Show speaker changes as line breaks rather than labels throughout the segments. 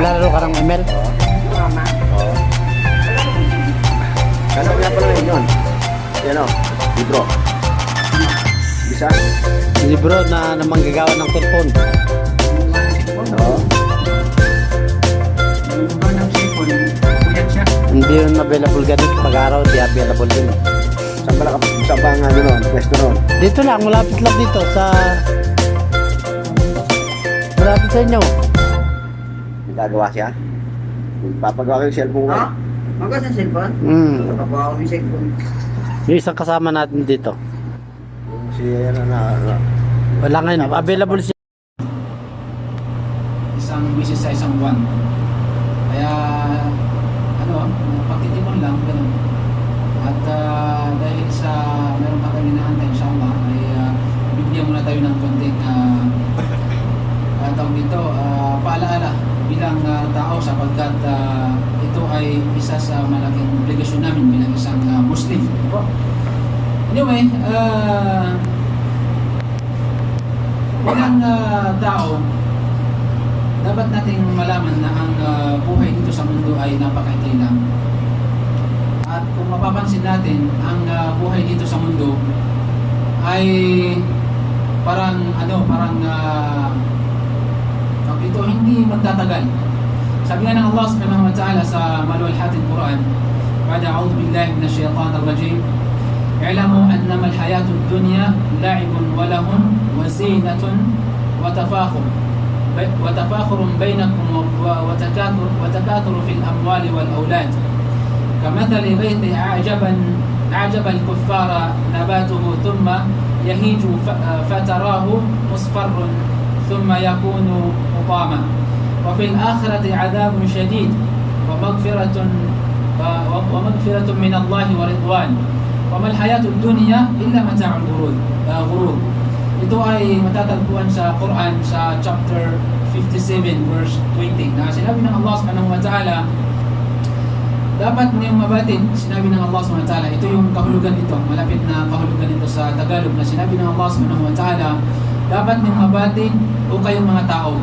Naglalaro ka ng ML?
Mama.
Oo. Kano nga pala yun? Yan o, libro. Bisa?
Libro na manggagawa ng cellphone.
Oo.
Yung ng sipon, puyat siya.
Hindi yun available ganito. Pag-araw, di available din.
Saan ba nga doon? Pwesto doon?
Dito lang, malapit lang dito sa... Malapit sa inyo.
Nagagawa siya? Papagawa ko yung cellphone ko.
Ha? Magkas ang cellphone? Nakakuha ko yung cellphone.
Yung isang kasama natin dito.
Si ano na.
Wala ngayon, available siya.
Isang bisis sa isang buwan. Kaya pagtitimon lang ganun. At dahil sa meron pa tayong inaantay inshallah ay bibigyan muna tayo ng konting tawag dito, paalaala bilang tao sapagkat ito ay isa sa malaking obligasyon namin bilang isang Muslim. Anyway, bilang tao, dapat nating malaman na ang buhay dito sa mundo ay napakaikli lang. At kung mapapansin natin, ang buhay dito sa mundo ay parang ito hindi magtatagal. Sabi nga ng Allah subhanahu wa ta'ala sa maluwalhating Quran, "Ba'da a'udhu billahi minash shaitanir rajim, i'lamu annama al-hayatud dunya la'ibun wa lahun wa zinatun wa tafakhurun bainakum wa takathur fil amwali wal awlad. كمثل غيث أعجب الكفار نباته ثم يهيج فتراه مصفر ثم يكون حطاما وفي الآخرة عذاب شديد ومغفرة من الله ورضوان وما الحياة الدنيا إلا متاع الغرور." Ito ay matatagpuan sa Quran sa chapter 57 verse 20 na sinabi ng Allah subhanahu wa ta'ala, dapat niyong mabatid, sinabi ng Allah subhanahu wa ta'ala, ito yung kahulugan nito, malapit na kahulugan nito sa Tagalog na sinabi ng Allah subhanahu wa ta'ala, dapat niyong mabatid o kayong mga tao.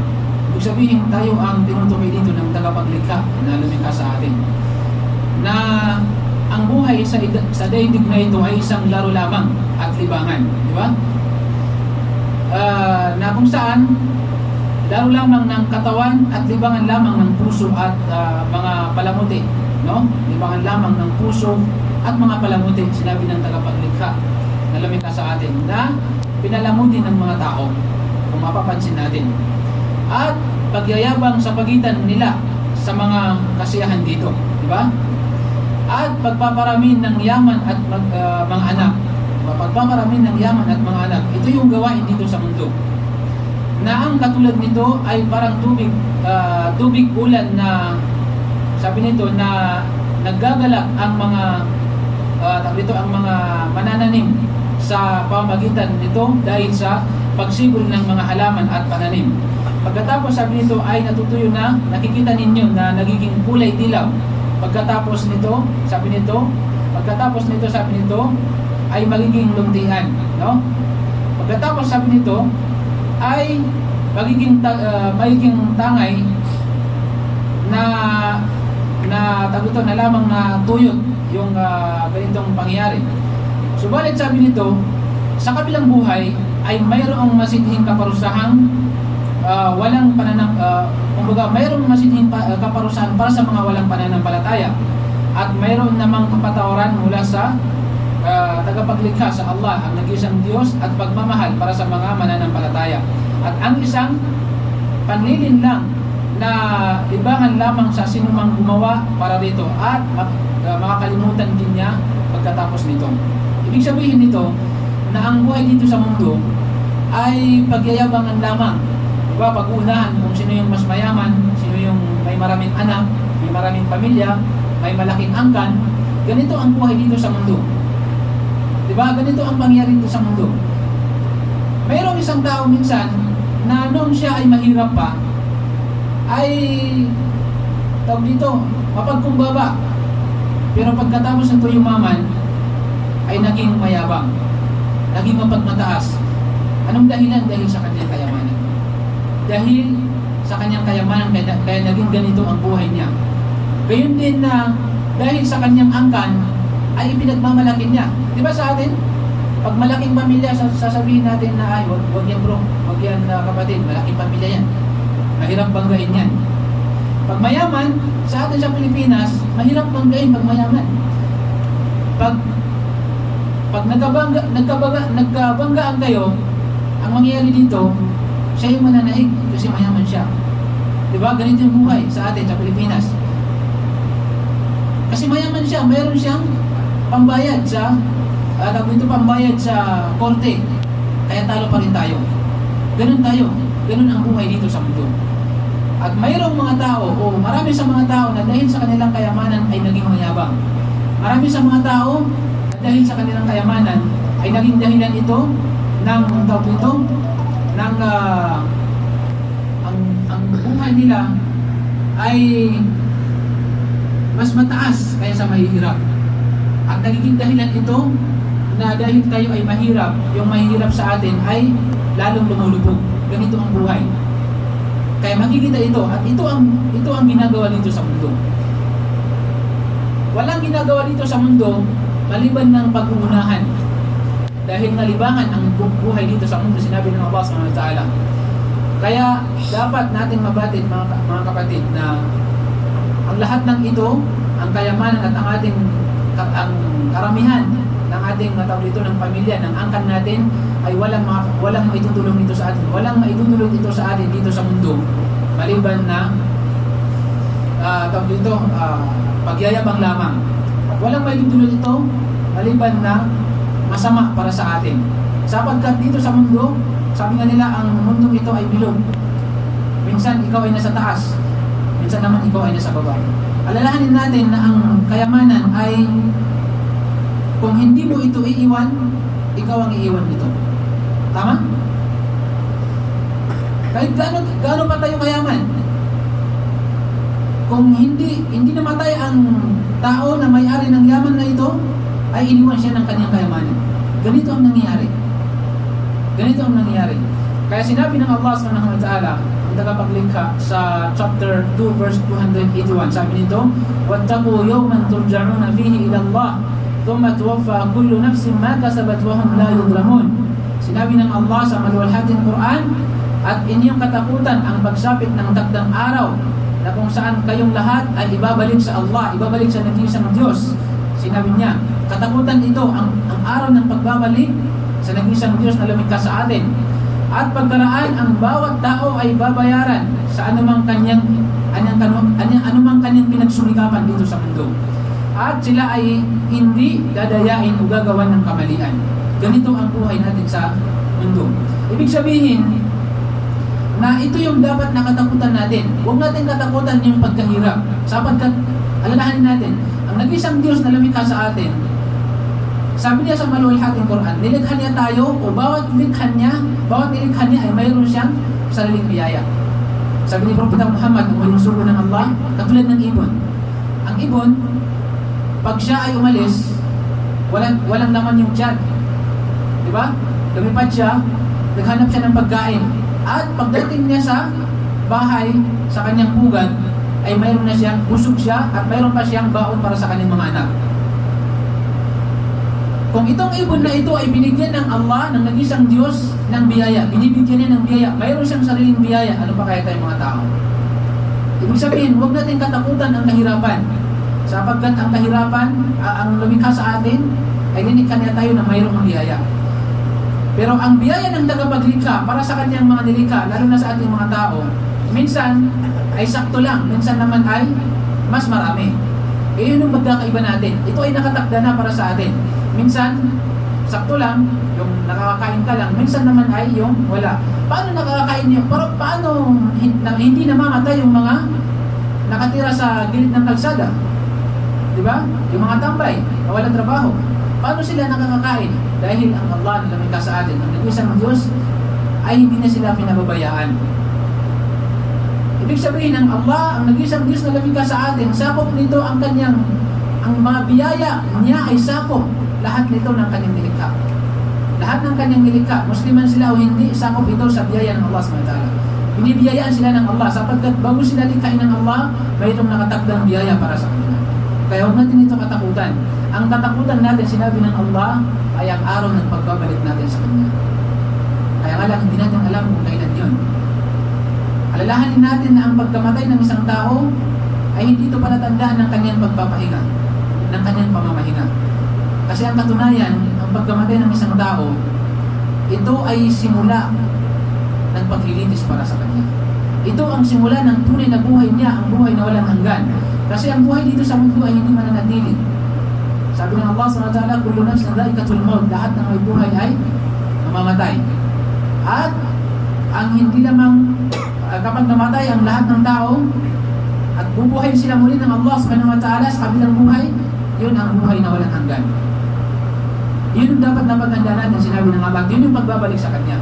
Ibig sabihin, tayo ang tinutukoy dito ng tagapaglikha na lumikha sa atin. Na ang buhay sa daigdig na ito ay isang laro lamang at libangan. Di ba? Na kung saan, laro lamang ng katawan at libangan lamang ng puso at mga palamuti. No? Libangan lamang ng puso at mga palamuti, sinabi ng tagapaglikha na lumikha sa atin, na pinalamuti ng mga tao, kung mapapansin natin. At pagyayabang sa pagitan nila sa mga kasiyahan dito, di ba? At pagpaparami ng yaman at mga anak. Pagpaparami ng yaman at mga anak. Ito yung gawain dito sa mundo. Na ang katulad nito ay parang tubig ulan na, sabi nito, na naggagalak ang mga ang mga manananim sa pamamagitan nito dahil sa pagsibol ng mga halaman at pananim. Pagkatapos, sabi nito, ay natutuyo na, nakikita ninyo na nagiging kulay dilaw. Pagkatapos nito, sabi nito, ay magiging luntihan, no? Pagkatapos, sabi nito, ay magiging tangay na tagito na lamang na tuyot yung ganitong pangyayari. Subalit, sabi nito, sa kabilang buhay ay mayroong masidhing kaparusahang walang mayroong masidhing kaparusahan para sa mga walang pananampalataya, at mayroon namang kapatawaran mula sa tagapaglikha sa Allah, ang nag-iisang Diyos, at pagmamahal para sa mga mananampalataya. At ang isang panlilin lang na libangan lamang sa sinumang gumawa para rito, at makakalimutan din niya pagkatapos nito. Ibig sabihin nito na ang buhay dito sa mundo ay pagyayabangan lamang. Diba? Pag-uunahan kung sino yung mas mayaman, sino yung may maraming anak, may maraming pamilya, may malaking angkan. Ganito ang buhay dito sa mundo. Diba? Ganito ang pangyayari dito sa mundo. Mayroong isang tao minsan na noong siya ay mahirap pa, ay tawag dito, mapagkumbaba. Pero pagkatapos ng yumaman, ay naging mayabang, naging mapagmataas. Anong dahilan? Dahil sa kanyang kayamanan. Dahil sa kanyang kayamanan, kaya naging ganito ang buhay niya. Gayon din na dahil sa kanyang angkan ay ipinagmamalaki niya. Di ba sa atin? Pag malaking pamilya, sasabihin natin na ay, wag yan bro, wag yan kapatid, malaking pamilya yan. Mahirap banggain yan. Pag mayaman, sa atin sa Pilipinas, mahirap banggain pag mayaman. Pag nagkabanggaan kayo, ang mangyayari dito, siya yung mananaig kasi mayaman siya. Diba? Ganito yung buhay sa atin, sa Pilipinas. Kasi mayaman siya, mayroon siyang pambayad sa pambayad sa korte. Kaya talo pa rin tayo. Ganun tayo. Ganun ang buhay dito sa mundo. At mayroong mga tao, o marami sa mga tao na dahil sa kanilang kayamanan ay naging mayabang. Marami sa mga tao na dahil sa kanilang kayamanan ay naging dahilan ito ng ang buhay nila ay mas mataas kaya sa mahihirap. At nagiging dahilan ito na dahil tayo ay mahirap, yung mahihirap sa atin ay lalong lumulubog. Ganito ang buhay. Kaya makikita ito at ito ang ginagawa dito sa mundo. Walang ginagawa dito sa mundo maliban ng pag-uunahan. Dahil nalibangan ang buhay dito sa mundo, sinabi ng Allah subhanahu wa ta'ala. Kaya dapat natin mabatid mga kapatid na ang lahat ng ito, ang kayamanan at ang karamihan ng ating ng pamilya, ng angkan natin ay walang maitutulong ito sa atin. Walang maitutulong ito sa atin dito sa mundo maliban na pagyayabang lamang. Walang maitutulong ito maliban na masama para sa atin. Sapagkat dito sa mundo, sabi nga nila, ang mundong ito ay bilog. Minsan ikaw ay nasa taas, minsan naman ikaw ay nasa baba. Alalahanin natin na ang kayamanan ay kung hindi mo ito iiwan, ikaw ang iiwan nito. Tama? Kahit gaano pa tayo mayaman, kung hindi namatay ang tao na may-ari ng yaman na ito, ay iniwan siya ng kanyang kayamanan. Ganito ang nangyayari. Ganito ang nangyayari. Kaya sinabi ng Allah subhanahu wa ta'ala, ang tagapaglikha sa chapter 2 verse 281, sabi nito, "Wattaqu yawman turja'una fihi ila Allah, thumma tuwaffa kullu nafsin ma kasabat wa hum la yuzlamun." Sinabi ng Allah sa maluwalhating Quran, at inyong katakutan ang pagsapit ng takdang araw na kung saan kayong lahat ay ibabalik sa Allah, ibabalik sa nag-iisang Diyos. Sinabi niya, katakutan ito ang araw ng pagbabalik sa nag-iisang Diyos na lumikha sa atin. At pagkaraan, ang bawat tao ay babayaran sa anumang kanyang pinagsumikapan dito sa mundo. At sila ay hindi dadayain o gagawan ng kamalian. Ganito ang buhay natin sa mundo. Ibig sabihin na ito yung dapat nakatakutan natin. Huwag natin katakutan yung pagkahirap. Sapagkat, alalahanin natin, ang nag-isang Diyos na lumikha sa atin, sabi niya sa maluwalhating Quran, nilikha niya tayo, o bawat nilikha niya ay mayroon siyang sariling biyaya. Sabi ni Propeta Muhammad, ang walang sugo ng Allah, katulad ng ibon. Ang ibon, pag siya ay umalis, walang laman yung tiyan. Diba? Lumipad siya, naghanap siya ng pagkain. At pagdating niya sa bahay, sa kanyang pugad, ay mayroon na siyang, busog siya, at mayroon pa siyang baon para sa kanyang mga anak. Kung itong ibon na ito ay binigyan ng Allah, ng nag-isang Diyos, ng biyaya, binibigyan niya ng biyaya, mayroon siyang sariling biyaya, ano pa kaya tayong mga tao? Ibig sabihin, huwag natin katakutan ang kahirapan. Sapagkat ang kahirapan, ang lumikha sa atin, ay nilikha niya tayo na mayroong biyaya. Pero ang biyaya ng tagapaglikha para sa kanyang mga nilikha, lalo na sa ating mga tao, minsan ay sakto lang, minsan naman ay mas marami. Yun yung magkakaiba natin. Ito ay nakatakda na para sa atin. Minsan, sakto lang, yung nakakakain ka lang, minsan naman ay yung wala. Paano nakakakain yun? Paano hindi namamatay yung mga nakatira sa gilid ng kalsada? Diba? Yung mga tambay, walang trabaho. Paano sila nakakakain? Dahil ang Allah na lumikha sa atin, ang nag-isang Diyos, ay hindi na sila pinababayaan. Ibig sabihin ng Allah, ang nag-isang Diyos na lumikha sa atin, sakop nito ang mga biyaya niya ay sakop lahat nito ng kanyang nilikha. Lahat ng kanyang nilikha, Musliman sila o hindi, sakop ito sa biyaya ng Allah SWT. Binibiyayaan sila ng Allah sapagkat bago sila likhain ng Allah, mayroong nakatakdang biyaya para sa kanila. Kaya huwag natin ito katakutan. Ang katakutan natin, sinabi ng Allah, ay ang araw ng pagbabalik natin sa Kanya. Kaya nga lang, hindi natin alam kung kailan yun. Alalahanin natin na ang pagkamatay ng isang tao ay hindi ito palatandaan ng kanyang pagpapahinga, ng kanyang pamamahinga. Kasi ang katunayan, ang pagkamatay ng isang tao, ito ay simula ng paglilitis para sa kanya. Ito ang simula ng tunay na buhay niya, ang buhay na walang hanggan. Kasi ang buhay dito sa mundo ay hindi mananatili. Sabi ng Allah SWT, kullu nafsin dha'iqatul maut, lahat ng may buhay ay mamamatay. At ang hindi lamang kapag namatay ang lahat ng tao at bubuhay sila muli ng Allah SWT sa kabilang buhay, yun ang buhay na walang hanggan. Yun ang dapat napaganda natin, sinabi ng Allah, yun yung pagbabalik sa Kanya.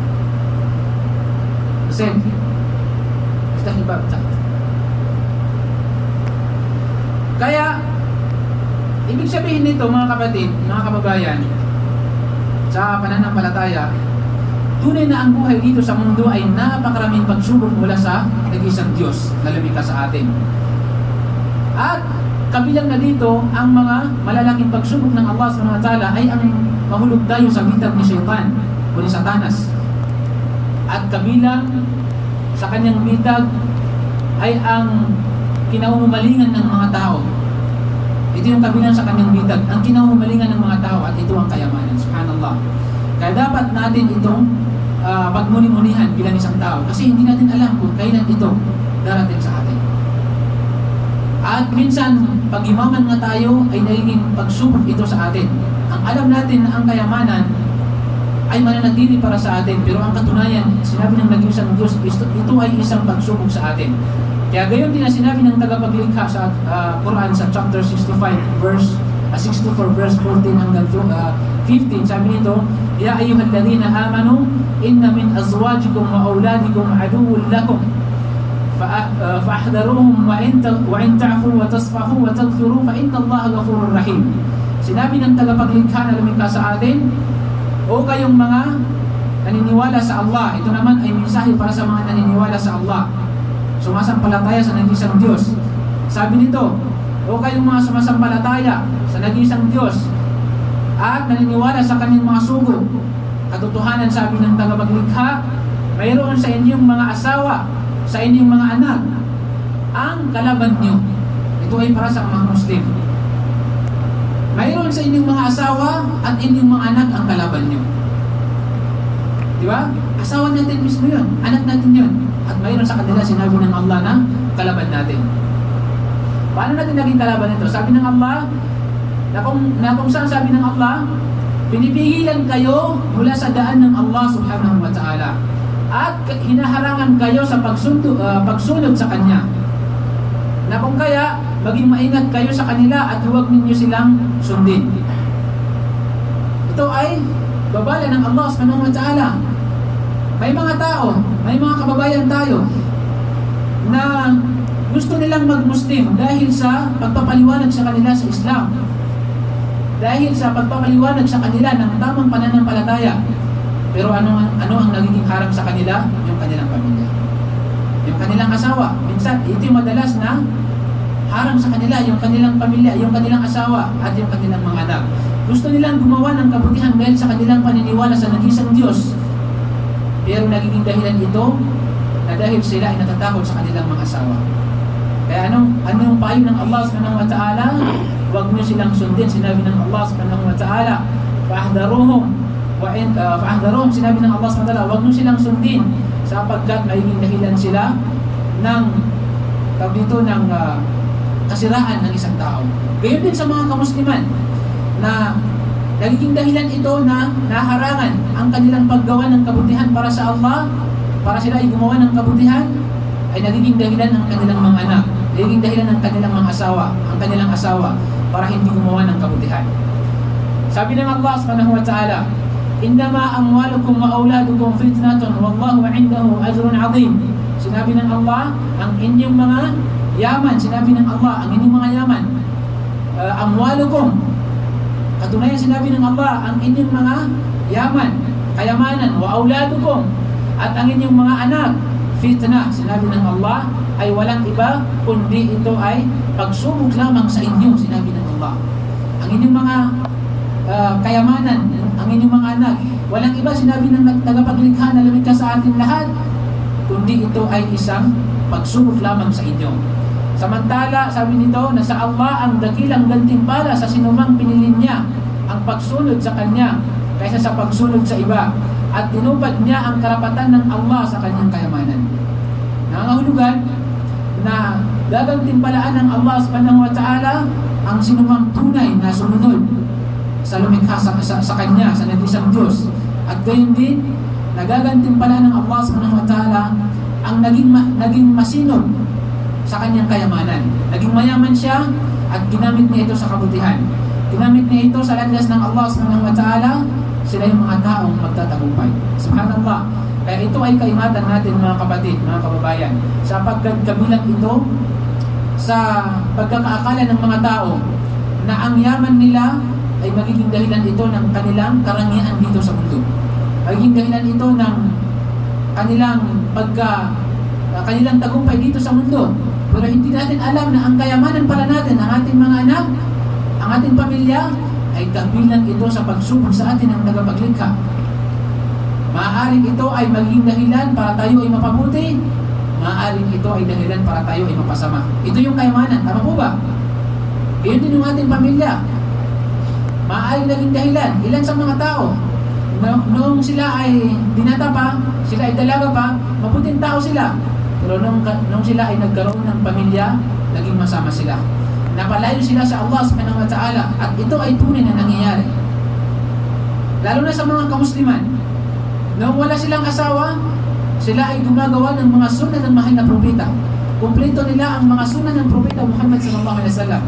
Hussein, iftahil bab. Kaya, ibig sabihin nito mga kapatid, mga kababayan, sa pananampalataya, tunay na ang buhay dito sa mundo ay napakaraming pagsubok mula sa nag-isang Diyos na lumikha sa atin. At kabilang na dito, ang mga malalaking pagsubok ng Allah SWT ay ang mahulog tayo sa bitag ni Shaytan o ni Satanas. At kabilang sa kanyang bitag ay ang kinahumalingan ng mga tao. Ito yung kabilang sa kanyang bitag, ang kinahumalingan ng mga tao, at ito ang kayamanan. Subhanallah. Kaya dapat natin itong pagmuni-munihan bilang isang tao, kasi hindi natin alam kung kailan ito darating sa atin. At minsan, pag imaman nga tayo, ay nagiging pagsubok ito sa atin. Ang alam natin na ang kayamanan ay mananatili para sa atin, pero ang katunayan, sinabi ng nag-iisang Diyos, ito ay isang pagsubok sa atin. Kaya gayon din na sinabi ng tagapaglikha sa Quran sa chapter 65 verse 64 verse 14 hanggang 15, sabi nito, ya ayyuhalladhina amanu inna min azwajikum wa auladikum aduwwun lakum fa'ahdharuhum wa in ta'fu wa tasfahu wa taghfiru fa inna Allaha ghafurur rahim. Sinabi ng tagapaglikha na lumikha sa atin, o kayong mga naniniwala sa Allah, ito naman ay mensahe para sa mga naniniwala sa Allah, sumasampalataya sa nag-isang Diyos. Sabi nito, o kayong mga sumasampalataya sa nag-isang Diyos at naniniwala sa kanyang mga sugo, katotohanan, sabi ng tagapaglikha, mayroon sa inyong mga asawa, sa inyong mga anak, ang kalaban nyo. Ito ay para sa mga Muslim. Mayroon sa inyong mga asawa at inyong mga anak ang kalaban nyo. Di ba? Asawa natin mismo yun, anak natin yun. At mayroon sa kanila, sinabi ng Allah na kalaban natin. Paano natin naging kalaban ito? Sabi ng Allah, na kung saan sabi ng Allah, pinipigilan kayo mula sa daan ng Allah subhanahu wa ta'ala. At hinaharangan kayo sa pagsunod sa Kanya. Na kung kaya, maging maingat kayo sa kanila at huwag ninyo silang sundin. Ito ay babala ng Allah subhanahu wa ta'ala. May mga tao, may mga kababayan tayo na gusto nilang mag-Muslim dahil sa pagpapaliwanag sa kanila sa Islam, dahil sa pagpapaliwanag sa kanila ng tamang pananampalataya. Pero ano ang nagiging harang sa kanila? Yung kanilang pamilya, yung kanilang asawa. Minsan, ito yung madalas na harang sa kanila, yung kanilang pamilya, yung kanilang asawa, at yung kanilang mga anak. Gusto nilang gumawa ng kabutihan dahil sa kanilang paniniwala sa nag-isang Diyos. Pero nagiging dahilan ito na dahil sila ay natatakot sa kanilang mga asawa. Kaya anong payo ng Allah subhanahu wa ta'ala? Huwag nyo silang sundin. Sinabi ng Allah subhanahu wa ta'ala, fa'ahdaruhum, sinabi ng Allah subhanahu wa ta'ala, huwag nyo silang sundin sapagkat magiging dahilan sila ng kasiraan ng isang tao. Gayon din sa mga kamusliman na nagiging dahilan ito na naharangan ang kanilang paggawa ng kabutihan para sa Allah, para sila ay gumawa ng kabutihan, ay nagiging dahilan ang kanilang mga anak, nagiging dahilan ng kanilang mga asawa, ang kanilang asawa, para hindi gumawa ng kabutihan. Sabi ng Allah subhanahu wa ta'ala, innama amwalukum wa auladukum fitnatun wallahu 'indahu ajrun 'azim. Sinabi ng Allah, ang inyong mga yaman, sinabi ng Allah, ang inyong mga yaman, amwalukum, katunayan sinabi ng Allah, ang inyong mga yaman, kayamanan, wa auladukum, at ang inyong mga anak, fitna, sinabi ng Allah, ay walang iba kundi ito ay pagsubok lamang sa inyo, sinabi ng Allah. Ang inyong mga kayamanan, ang inyong mga anak, walang iba, sinabi ng tagapaglikha na lumikha sa atin lahat, kundi ito ay isang pagsubok lamang sa inyo. Samantala, sabi nito, na sa Allah ang dakilang gantimpala sa sinumang pinili niya ang pagsunod sa Kanya kaysa sa pagsunod sa iba, at tinupad niya ang karapatan ng Allah sa Kanyang kayamanan. Nangangahulugan na gagantimpalaan ng Allah subhanahu wa ta'ala ang sinumang tunay na sumunod sa lumikha sa Kanya, sa nag-isang Diyos. At gayon din, nagagantimpalaan ng Allah subhanahu wa ta'ala ang naging masinop sa Kanyang kayamanan. Naging mayaman siya at ginamit niya ito sa kabutihan. Ginamit niya ito sa landas ng Allah subhanahu wa ta'ala. Sila yung mga taong magtatagumpay. Subhanallah. Kaya ito ay kaingatan natin mga kapatid, mga kababayan, sapagkat kabilang ito sa pagkakaakala ng mga tao na ang yaman nila ay magiging dahilan ito ng kanilang karangyaan dito sa mundo. Magiging dahilan ito ng kanilang tagumpay dito sa mundo. Pero hindi natin alam na ang kayamanan pala natin, ang ating mga anak, ang ating pamilya, ay kabilang ito sa pagsubok sa atin ng tagapaglikha. Maaaring ito ay maging dahilan para tayo ay mapabuti, maaaring ito ay dahilan para tayo ay mapasama. Ito yung kayamanan, tama po ba? Iyon din yung ating pamilya. Maaaring naging dahilan. Ilan sa mga tao, noong sila ay binata pa, sila ay dalaga pa, mabuting tao sila. Pero nung sila ay nagkaroon ng pamilya, naging masama sila. Napalayo sila sa Allah subhanahu wa ta'ala, at ito ay tunay na nangyayari. Lalo na sa mga kamusliman. Noong wala silang asawa, sila ay gumagawa ng mga sunnah ng mahal na propeta. Kumpleto nila ang mga sunnah ng propeta Muhammad sallallahu alaihi wasallam,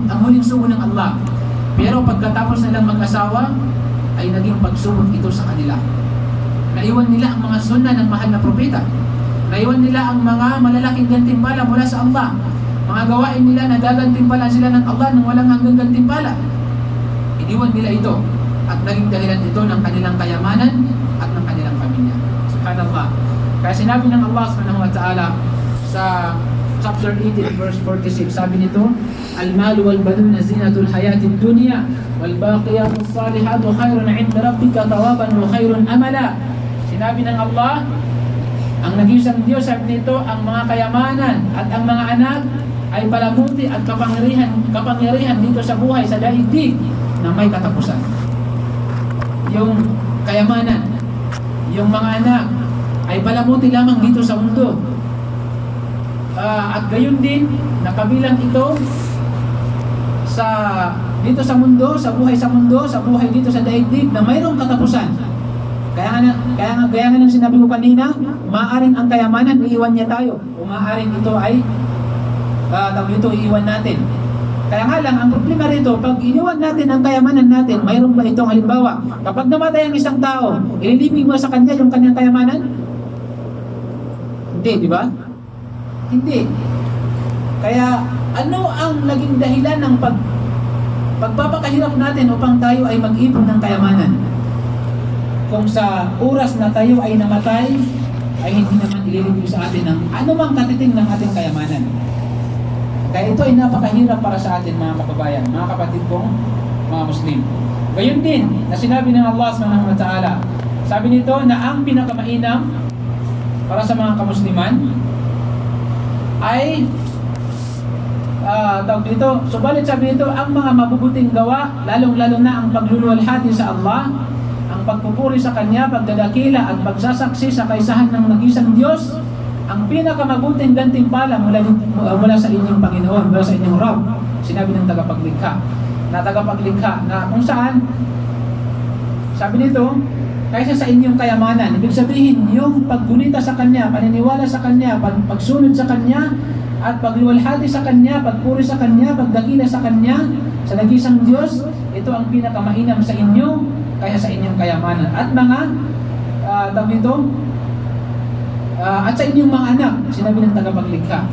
ang huling sugo ng Allah. Pero pagkatapos nilang mag-asawa, ay naging pagsubok ito sa kanila. Naiwan nila ang mga sunnah ng mahal na propeta. Naiwan nila ang mga malalaking gantimpala mula sa Allah. Mga gawain nila, nagagantimpala sila ng Allah nang walang hanggang gantimpala. Iniwan nila ito at naging dahilan ito ng kanilang kayamanan at ng kanilang pamilya. Subhanallah. Kaya sinabi ng Allah subhanahu wa ta'ala sa chapter 18 verse 46, sabi nito, Al-malu wal-banuna zinatul hayatid dunya wal-baqiyatus salihatu khairun 'inda rabbika thawaban wa khairun amala. Sinabi ng Allah, ang nag-iisang Diyos, sabi nito, ang mga kayamanan at ang mga anak ay palamuti at kapangyarihan dito sa buhay, sa daigdig na may katapusan. Yung kayamanan, yung mga anak ay palamuti lamang dito sa mundo. At gayon din, nakabilang ito dito sa mundo, sa buhay dito sa daigdig na mayroong katapusan. Kaya nga nang sinabi ko kanina, maaaring ang kayamanan iiwan niya tayo, o maaaring ito ay iiwan natin. Kaya nga lang, ang problema rito, pag iniwan natin ang kayamanan natin, mayroon ba itong halimbawa? Kapag namatay ang isang tao, ililibig mo sa kanya yung kanyang kayamanan? Hindi, di ba? Hindi. Kaya ano ang naging dahilan ng pagpapakahirap natin upang tayo ay mag-ipon ng kayamanan? Kung sa oras na tayo ay namatay, ay hindi naman ililibig sa atin ng anumang katiting ng ating kayamanan. Kaya ito ay napakahirap para sa atin, mga kababayan, mga kapatid kong mga Muslim. Gayon din na sinabi ng Allah subhanahu wa ta'ala, sabi nito na ang pinakamainam para sa mga kamusliman ay subalit sabi nito, ang mga mabubuting gawa, lalong-lalo na ang pagluluwalhati sa Allah, ang pagpupuri sa Kanya, pagdadakila at pagsasaksi sa kaisahan ng nag-isang Diyos, ang pinakamabuting gantimpala mula sa inyong Panginoon, mula sa inyong Rabb. Sinabi ng tagapaglikha na kung saan, sabi nito, kaysa sa inyong kayamanan. Ibig sabihin, yung paggunita sa Kanya, paniniwala sa Kanya, pagsunod sa Kanya, at pagluwalhati sa Kanya, pagpuri sa Kanya, pagdakila sa Kanya, sa nag-isang Diyos, ito ang pinakamainam sa inyo kaya sa inyong kayamanan. At mga at sa inyong mga anak, sinabi ng tagapaglikha.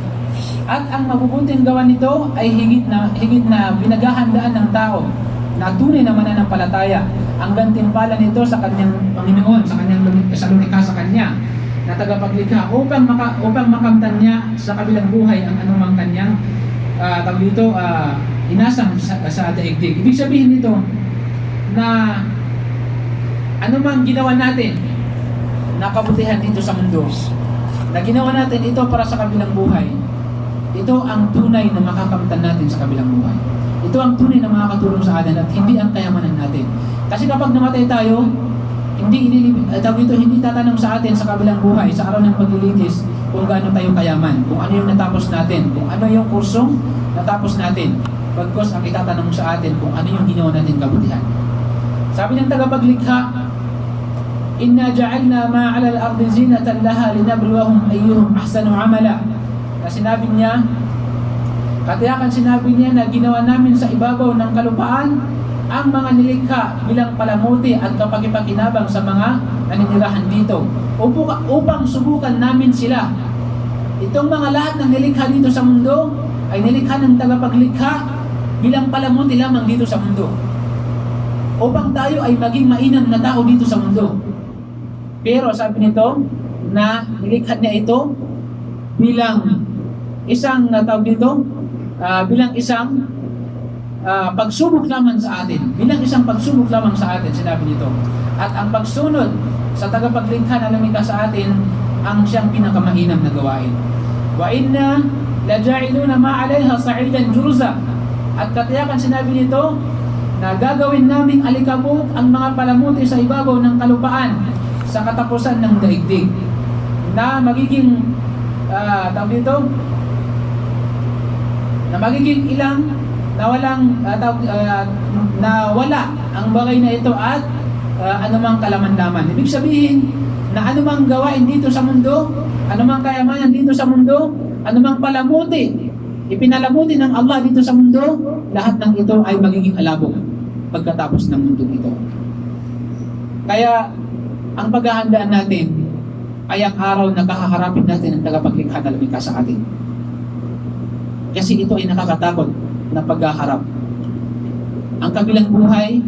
At ang mabubuting gawa nito ay higit na pinaghahandaan ng tao na tunay na mananampalataya. Ang gantimpala nito sa kanyang Panginoon, sa lumikha sa Kanya. na tagapaglikha upang makamtan niya sa kabilang buhay ang anumang kanyang inasang sa daigdig. Ibig sabihin nito na anumang ginawa natin na kabutihan dito sa mundo, na ginawa natin ito para sa kabilang buhay, ito ang tunay na makakamtan natin sa kabilang buhay. Ito ang tunay na makakatulong sa atin at hindi ang kayamanan natin. Kasi kapag namatay tayo, hindi tatanong sa atin sa kabilang buhay, sa araw ng paglilitis, kung gaano tayo kayaman, kung ano yung natapos natin, kung ano yung kursong natapos natin. Bagkos ang itatanong sa atin kung ano yung ginawa natin kabutihan. Sabi ng tagapaglikha, Inna ja'alna ma 'ala al-ardi zinatan laha linabluwahum ayyuhum ahsanu 'amala. Na sinabi niya, katiyakan sinabi niya na ginawa namin sa ibabaw ng kalupaan ang mga nilikha bilang palamuti at kapakipakinabang sa mga naninirahan dito upang subukan namin sila. Itong mga lahat ng nilikha dito sa mundo ay nilikha ng tagapaglikha bilang palamuti lamang dito sa mundo, upang tayo ay maging mainam na tao dito sa mundo. Pero sabi nito na nilikha niya ito bilang isang bilang isang pagsubok lamang sa atin. Bilang isang pagsubok lamang sa atin, sinabi nito. At ang pagsunod sa tagapaglikha na lumikha sa atin ang siyang pinakamainam na gawain. Wa inna laja'iluna ma 'alayha sa'idan juruza. At katiyakan sinabi nito na gagawin naming alikabok ang mga palamuti sa ibabaw ng kalupaan sa katapusan ng daigdig, na magiging ilang nawala ang bagay na ito at anumang kalaman-laman. Ibig sabihin na anumang gawain dito sa mundo, anumang kayamanan dito sa mundo, anumang palamuti ipinalamuti ng Allah dito sa mundo, lahat ng ito ay magiging alabok pagkatapos ng mundo ito. Kaya ang paghahandaan natin ay ang araw na kakaharapin natin ang tagapaglikha na lumikha sa atin. Kasi ito ay nakakatakot na paghaharap. Ang kabilang buhay,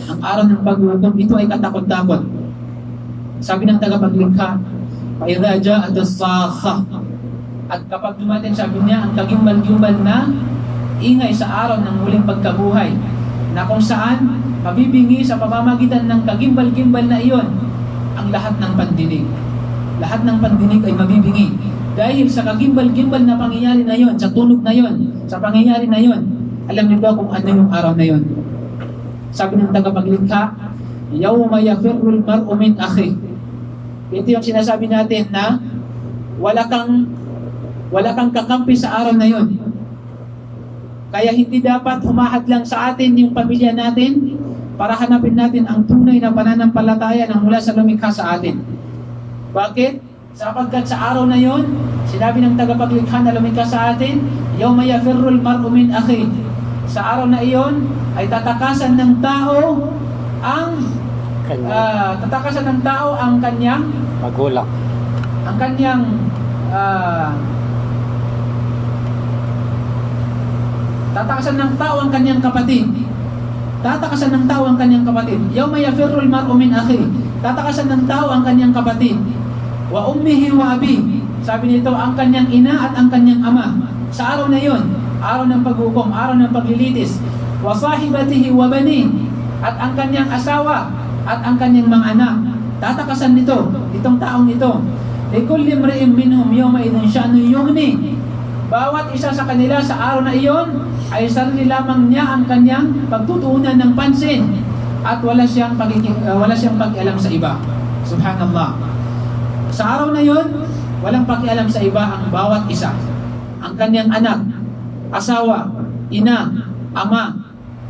ang araw ng paghukom, ito ay katakot-takot. Sabi ng tagapaglikha, فَإِذَا جَاءَتِ الصَّاخَّةُ. At kapag dumating, sabi niya, ang kagimbal-gimbal na ingay sa araw ng muling pagkabuhay, na kung saan mabibingi sa pamamagitan ng kagimbal-gimbal na iyon ang lahat ng pandinig. Lahat ng pandinig ay mabibingi dahil sa kagimbal-gimbal na pangyayari na yon, sa tunog na yon, sa pangyayari na yon. Alam niyo ba kung ano yung araw na yon? Sabi ng tagapaglikha, yawma yafirrul mar'u min akhi. Ito yung sinasabi natin na wala kang kakampi sa araw na yon. Kaya hindi dapat humahadlang sa atin yung pamilya natin para hanapin natin ang tunay na pananampalataya na mula sa lumikha sa atin. Bakit? Sapagkat sa araw na yon, sinabi ng tagapaglikha na lumikha sa atin, yawma yafirrul mar'u min akhi. Sa araw na iyon ay tatakasan ng tao ang kanyang
magulang.
Ang kanyang tatakasan ng tao ang kanyang kapatid. Tatakasan ng tao ang kanyang kapatid. Yawma yafirrul mar'u min akhi. Tatakasan ng tao ang kanyang kapatid. Wa ummihi wa abi. Sabi nito, ang kanyang ina at ang kanyang ama. Sa araw na yon, araw ng paghukom, araw ng paglilitis. Wa sahibatihi wa bani. At ang kanyang asawa at ang kanyang mga anak. Tatakasan nito, itong taong ito. Likulli imri'in minhum yawma idhin sya'nun yughni. Bawat isa sa kanila sa araw na iyon ay sarili lamang niya ang kanyang pagtutuunan ng pansin at wala siyang pakialam sa iba. Subhanallah. Sa araw na iyon, walang pakialam sa iba ang bawat isa. Ang kanyang anak, asawa, ina, ama,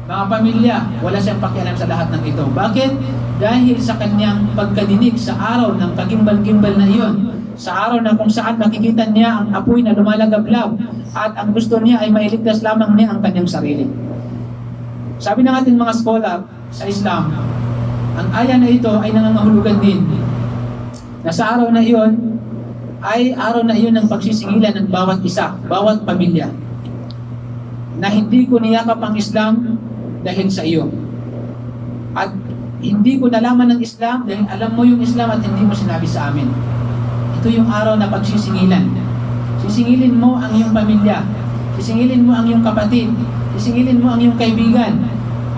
mga pamilya, wala siyang pakialam sa lahat ng ito. Bakit? Dahil sa kanyang pagkadinig sa araw ng kagimbal-gimbal na iyon. Sa araw na kung saan makikita niya ang apoy na lumalagablab at ang gusto niya ay mailigtas lamang niya ang kanyang sarili. Sabi ng ating mga scholar sa Islam, ang aya na ito ay nangangahulugan din na sa araw na iyon ay araw na iyon ng pagsisingilan ng bawat isa, bawat pamilya, na hindi ko niyakap ang Islam dahil sa iyo. At hindi ko nalaman ng Islam dahil alam mo yung Islam at hindi mo sinabi sa amin. Ito yung araw na pagsisingilan. Sisingilin mo ang iyong pamilya, sisingilin mo ang iyong kapatid, sisingilin mo ang iyong kaibigan,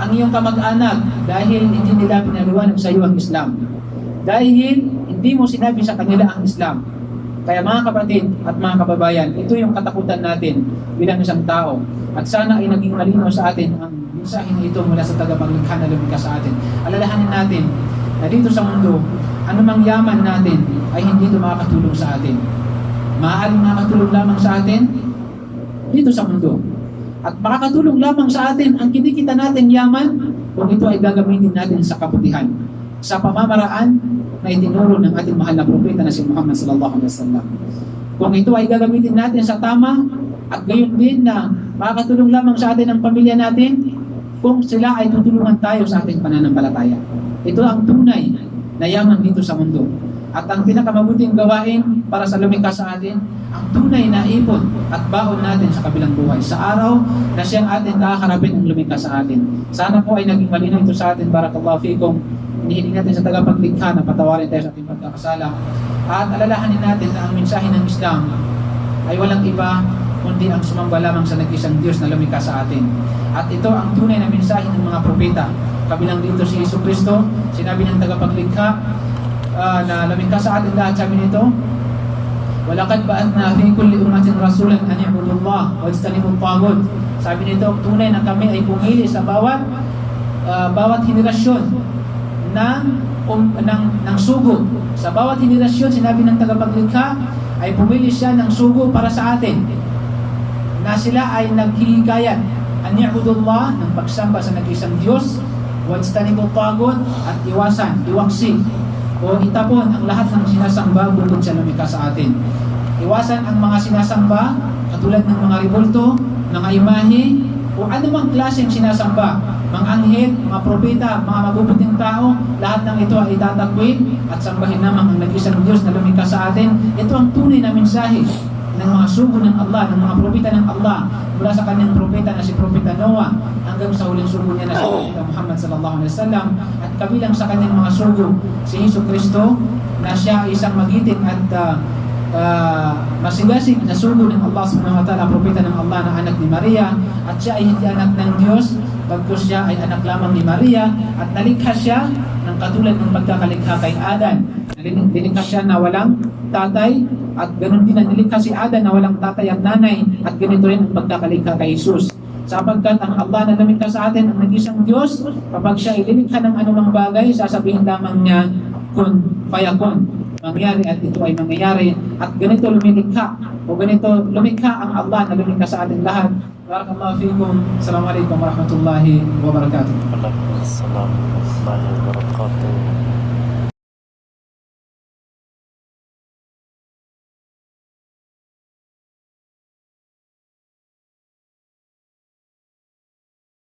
ang iyong kamag-anak, dahil hindi nila pinaliwanag sa iyo ang Islam. Dahil hindi mo sinabi sa kanila ang Islam. Kaya mga kapatid at mga kababayan, ito yung katakutan natin bilang isang tao. At sana ay naging malinaw sa atin ang mensahe na ito mula sa tagapaglikha na lumikha sa atin. Alalahanin natin na dito sa mundo, anumang yaman natin ay hindi ito makakatulong sa atin. Maaaring makakatulong lamang sa atin dito sa mundo. At makakatulong lamang sa atin ang kinikita natin yaman kung ito ay gagamitin natin sa kabutihan, sa pamamaraan na itinuro ng ating mahal na propeta na si Muhammad sallallahu alaihi wasallam. Kung ito ay gagamitin natin sa tama, at gayon din na makakatulong lamang sa atin ang pamilya natin, kung sila ay tutulungan tayo sa ating pananampalataya. Ito ang tunay na yaman dito sa mundo. At ang pinakamabuting gawain para sa lumikha sa atin, ang tunay na ipon at baon natin sa kabilang buhay. Sa araw na siyang atin kakaharapin ang lumikha sa atin. Sana po ay naging malinaw ito sa atin. Barakallahu fikum. Hinihiling natin sa tagapaglikha na patawarin tayo sa ating pagkakasala. At alalahanin natin na ang mensahe ng Islam ay walang iba kundi ang sumamba lamang sa nag-isang Diyos na lumikha sa atin. At ito ang tunay na mensahe ng mga propeta. Kabilang dito si Jesucristo, sinabi ng tagapaglikha na lumikha sa atin lahat, sabi nito, "Walaqad ba'athna fi kulli ummatin rasulan an ya'budu Allah wa yajtanibu at-taghut." Sabi nito, tunay na kami ay pumili sa bawat henerasyon ng sugo. Sa bawat henerasyon, sinabi ng tagapaglikha, ay pumili siya ng sugo para sa atin, na sila ay naghihikayat an ya'budullah, ng pagsamba sa nag-isang Diyos, wajtanibu at-taghut, at iwaksi o itapon ang lahat ng sinasamba bukod sa lumikha sa atin. Iwasan ang mga sinasamba katulad ng mga rebulto, mga imahe, o anumang klaseng sinasamba, mga anghel, mga propeta, mga mabubuting tao, lahat ng ito ay itatakwin at sambahin namang ang nag-isang Diyos na lumikha sa atin. Ito ang tunay na mensahe ng mga sugo ng Allah, ng mga propeta ng Allah, mula sa kanyang propeta na si Propeta Noah hanggang sa huling sugo niya na si Propeta Muhammad sallallahu alaihi wasallam, at kabilang sa kanyang mga sugo si Jesucristo na siya ay isang magiting at masigasig na sugo ng Allah subhanahu wa ta'ala, propeta ng Allah na anak ni Maria, at siya ay hindi anak ng Diyos, bagkus siya ay anak lamang ni Maria, at nalikha siya ng katulad ng pagkakalikha kay Adan. Nilikha siya na walang tatay, at ganoon din na nilikha si Adan na walang tatay at nanay, at ganito rin ang pagkakalikha kay Jesus. Sapagkat ang Allah na lumikha sa atin, ang nag-isang Diyos, kapag siya ililikha ng anumang bagay, sasabihin lamang niya, kun fayakun, mangyari, at ito ay mangyayari. At ganito lumilikha, o ganito lumikha ang Allah na lumikha sa atin lahat. Barakallahu fikum. Assalamualaikum warahmatullahi wabarakatuh.
Waalaikumsalam warahmatullahi wabarakatuh.